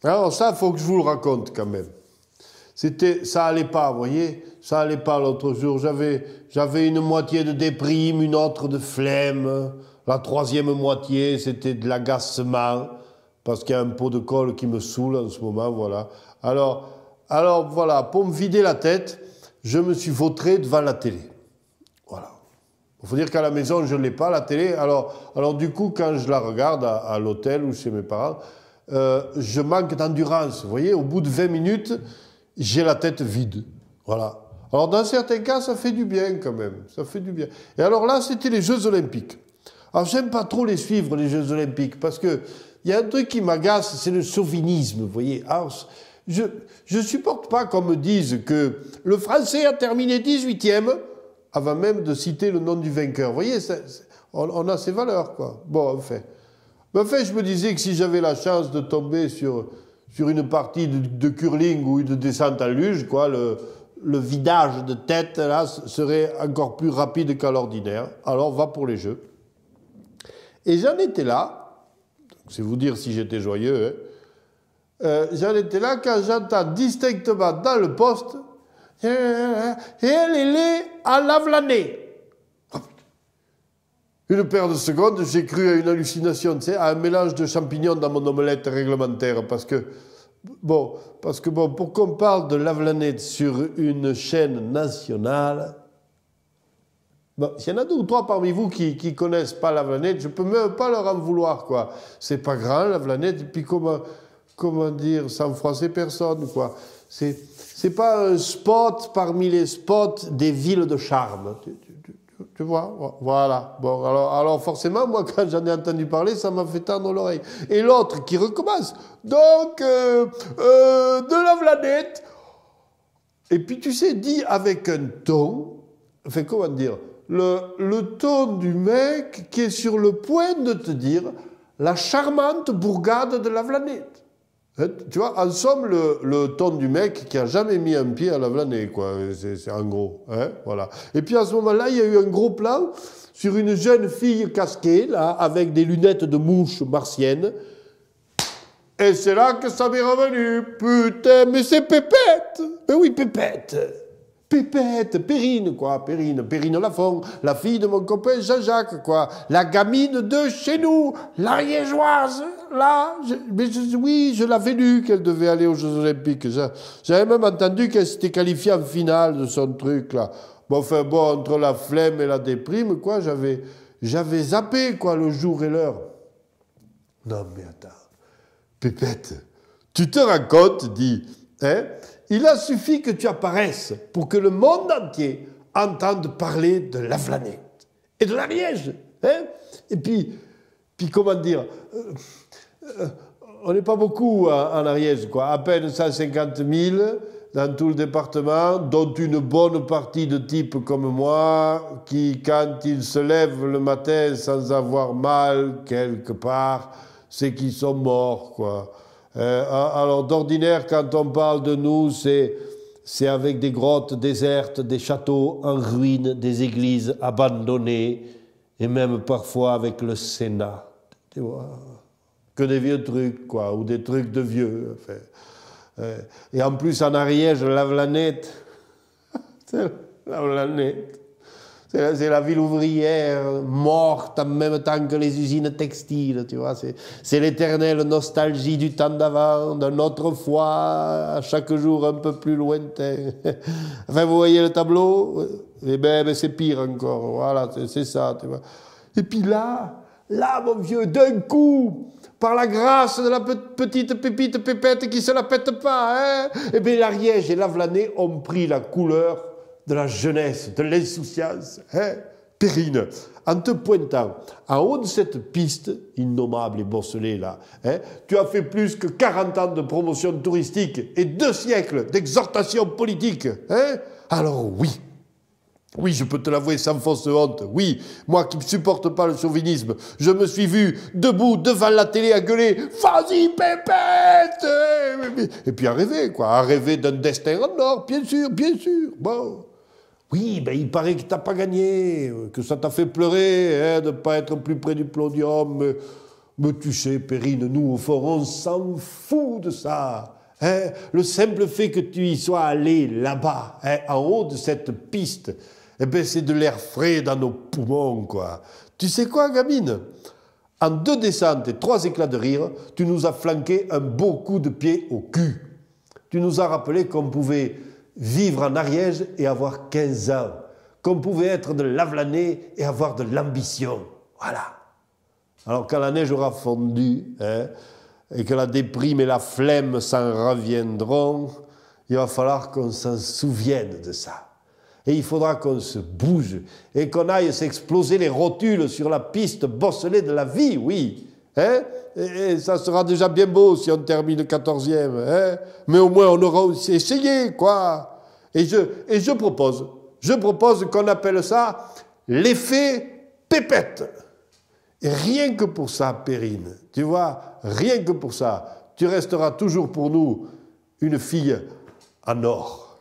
Alors ça, il faut que je vous le raconte quand même. Ça allait pas, vous voyez, ça allait pas l'autre jour. J'avais une moitié de déprime, une autre de flemme. La troisième moitié, c'était de l'agacement, parce qu'il y a un pot de colle qui me saoule en ce moment, voilà. Alors voilà, pour me vider la tête, je me suis vautré devant la télé. Voilà. Il faut dire qu'à la maison, je ne l'ai pas, la télé. Alors du coup, quand je la regarde à l'hôtel ou chez mes parents, je manque d'endurance. Vous voyez, au bout de 20 minutes, j'ai la tête vide. Voilà. Alors, dans certains cas, ça fait du bien quand même. Ça fait du bien. Et alors là, c'était les Jeux Olympiques. Alors, j'aime pas trop les suivre, les Jeux Olympiques, parce que il y a un truc qui m'agace, c'est le chauvinisme, vous voyez. Alors, je supporte pas qu'on me dise que le Français a terminé 18e avant même de citer le nom du vainqueur. Vous voyez, on a ces valeurs, quoi. Bon, enfin, je me disais que si j'avais la chance de tomber sur une partie de curling ou une descente en luge, quoi, le vidage de tête, là, serait encore plus rapide qu'à l'ordinaire. Alors, va pour les Jeux. Et j'en étais là, c'est vous dire si j'étais joyeux, hein, j'en étais là quand j'entends distinctement dans le poste « Et elle est à Lavelanet ». Une paire de secondes, j'ai cru à une hallucination, tu sais, à un mélange de champignons dans mon omelette réglementaire, parce que pour qu'on parle de Lavelanet sur une chaîne nationale, bon, s'il y en a deux ou trois parmi vous qui connaissent pas Lavelanet, je peux même pas leur en vouloir, quoi. C'est pas grand, Lavelanet, et puis comment dire, sans froisser personne, quoi. C'est pas un spot parmi les spots des villes de charme. Tu vois, voilà. Bon, alors forcément, moi, quand j'en ai entendu parler, ça m'a fait tendre l'oreille. Et l'autre qui recommence. Donc, de Lavelanet. Et puis, tu sais, dit avec un ton, enfin, comment dire, le ton du mec qui est sur le point de te dire la charmante bourgade de Lavelanet. Hein, tu vois, en somme, le ton du mec qui a jamais mis un pied à Lavelanet, quoi. C'est en gros, hein, voilà. Et puis à ce moment-là, il y a eu un gros plan sur une jeune fille casquée, là, avec des lunettes de mouche martienne. Et c'est là que ça m'est revenu. Putain, mais c'est Pépette. Mais oui, Pépette. Pépette, Périne, quoi, Périne Lafont, la fille de mon copain Jean-Jacques, quoi, la gamine de chez nous, l'ariégeoise, là, oui, je l'avais lu qu'elle devait aller aux Jeux Olympiques, j'avais même entendu qu'elle s'était qualifiée en finale de son truc, là. Bon, enfin, bon, entre la flemme et la déprime, quoi, j'avais zappé, quoi, le jour et l'heure. Non, mais attends, Pépette, tu te rends compte, dit, hein? Il a suffi que tu apparaisses pour que le monde entier entende parler de Lavelanet et de l'Ariège. Hein? Et puis, comment dire, on n'est pas beaucoup en Ariège, quoi. À peine 150 000 dans tout le département, dont une bonne partie de types comme moi, qui, quand ils se lèvent le matin sans avoir mal quelque part, c'est qu'ils sont morts, quoi. Alors d'ordinaire, quand on parle de nous, c'est avec des grottes désertes, des châteaux en ruine, des églises abandonnées, et même parfois avec le Sénat. Tu vois, que des vieux trucs, quoi, ou des trucs de vieux. Enfin, et en plus, en Ariège, Lavelanet, c'est Lavelanet. C'est la ville ouvrière morte en même temps que les usines textiles, tu vois. C'est l'éternelle nostalgie du temps d'avant, d'un autrefois, à chaque jour un peu plus lointain. Enfin, vous voyez le tableau? Eh ben c'est pire encore. Voilà, c'est ça, tu vois. Et puis là, mon vieux, d'un coup, par la grâce de la petite pépite Pépette qui se la pète pas, hein, eh bien, l'Ariège et Lavelanet ont pris la couleur de la jeunesse, de l'insouciance, hein, Périne, en te pointant en haut de cette piste, innommable et bosselée là, hein, tu as fait plus que 40 ans de promotion touristique et 2 siècles d'exhortation politique, hein. Alors oui, je peux te l'avouer sans fausse honte, oui, moi qui ne supporte pas le chauvinisme, je me suis vu debout devant la télé à gueuler « Vas-y, Pépette !» Et puis à rêver d'un destin en or, bien sûr, bon. Oui, ben il paraît que t'as pas gagné, que ça t'a fait pleurer, hein, de ne pas être plus près du podium. Mais tu sais, Perrine, nous, au fond, on s'en fout de ça. Hein? Le simple fait que tu y sois allé là-bas, hein, en haut de cette piste, eh ben, c'est de l'air frais dans nos poumons, quoi. Tu sais quoi, gamine? En 2 descentes et 3 éclats de rire, tu nous as flanqué un beau coup de pied au cul. Tu nous as rappelé qu'on pouvait vivre en Ariège et avoir 15 ans, qu'on pouvait être de Lavelanet et avoir de l'ambition. Voilà. Alors quand la neige aura fondu, hein, et que la déprime et la flemme s'en reviendront, il va falloir qu'on s'en souvienne de ça. Et il faudra qu'on se bouge et qu'on aille s'exploser les rotules sur la piste bosselée de la vie, oui. Hein? Et ça sera déjà bien beau si on termine 14e. Hein? Mais au moins on aura aussi essayé, quoi. Et je propose qu'on appelle ça l'effet pépette. Et rien que pour ça, Perrine, tu vois, rien que pour ça, tu resteras toujours pour nous une fille en or.